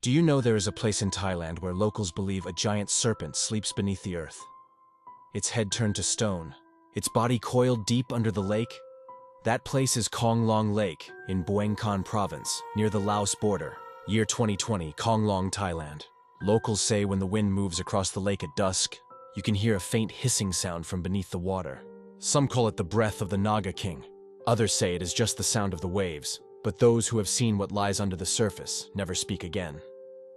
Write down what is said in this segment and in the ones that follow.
Do you know there is a place in Thailand where locals believe a giant serpent sleeps beneath the earth? Its head turned to stone, its body coiled deep under the lake? That place is Khong Long Lake in Bueng Kan province, near the Laos border. Year 2020, Khong Long, Thailand. Locals say when the wind moves across the lake at dusk, you can hear a faint hissing sound from beneath the water. Some call it the breath of the Naga King. Others say it is just the sound of the waves, but those who have seen what lies under the surface never speak again.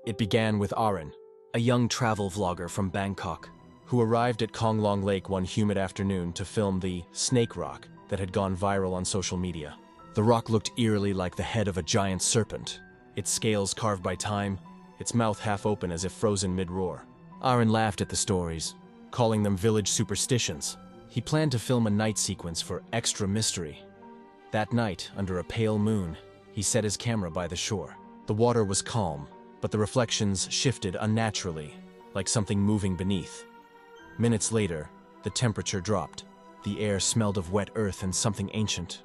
It began with Arun, a young travel vlogger from Bangkok, who arrived at Khong Long Lake one humid afternoon to film the snake rock that had gone viral on social media. The rock looked eerily like the head of a giant serpent, its scales carved by time, its mouth half open as if frozen mid-roar. Arun laughed at the stories, calling them village superstitions. He planned to film a night sequence for extra mystery. That night, under a pale moon, he set his camera by the shore. The water was calm, but the reflections shifted unnaturally, like something moving beneath. Minutes later, the temperature dropped. The air smelled of wet earth and something ancient,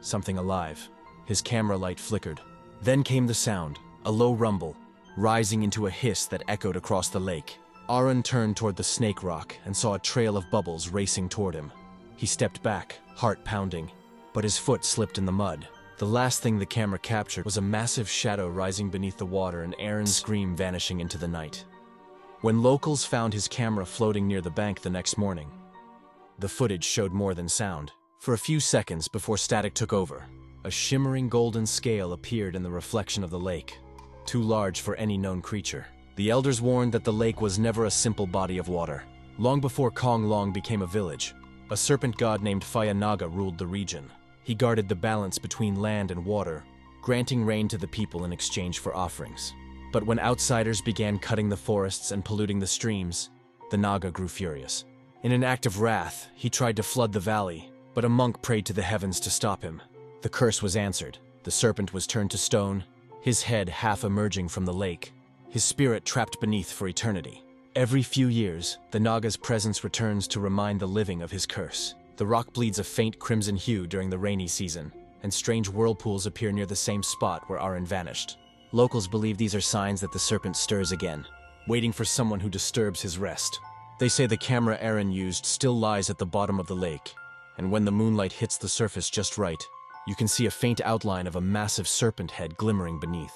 something alive. His camera light flickered. Then came the sound, a low rumble, rising into a hiss that echoed across the lake. Arun turned toward the snake rock and saw a trail of bubbles racing toward him. He stepped back, heart pounding, but his foot slipped in the mud. The last thing the camera captured was a massive shadow rising beneath the water and Arun's scream vanishing into the night. When locals found his camera floating near the bank the next morning, the footage showed more than sound. For a few seconds before static took over, a shimmering golden scale appeared in the reflection of the lake, too large for any known creature. The elders warned that the lake was never a simple body of water. Long before Khong Long became a village, a serpent god named Phaya Naga ruled the region. He guarded the balance between land and water, granting rain to the people in exchange for offerings. But when outsiders began cutting the forests and polluting the streams, the Naga grew furious. In an act of wrath, he tried to flood the valley, but a monk prayed to the heavens to stop him. The curse was answered. The serpent was turned to stone, his head half emerging from the lake, his spirit trapped beneath for eternity. Every few years, the Naga's presence returns to remind the living of his curse. The rock bleeds a faint crimson hue during the rainy season, and strange whirlpools appear near the same spot where Arun vanished. Locals believe these are signs that the serpent stirs again, waiting for someone who disturbs his rest. They say the camera Arun used still lies at the bottom of the lake, and when the moonlight hits the surface just right, you can see a faint outline of a massive serpent head glimmering beneath.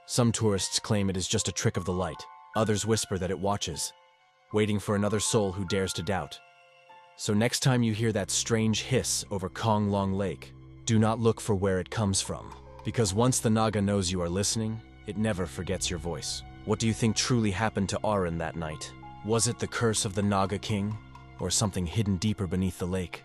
Some tourists claim it is just a trick of the light. Others whisper that it watches, waiting for another soul who dares to doubt. So next time you hear that strange hiss over Khong Long Lake, do not look for where it comes from, because once the Naga knows you are listening, it never forgets your voice. What do you think truly happened to Arun that night? Was it the curse of the Naga King, or something hidden deeper beneath the lake?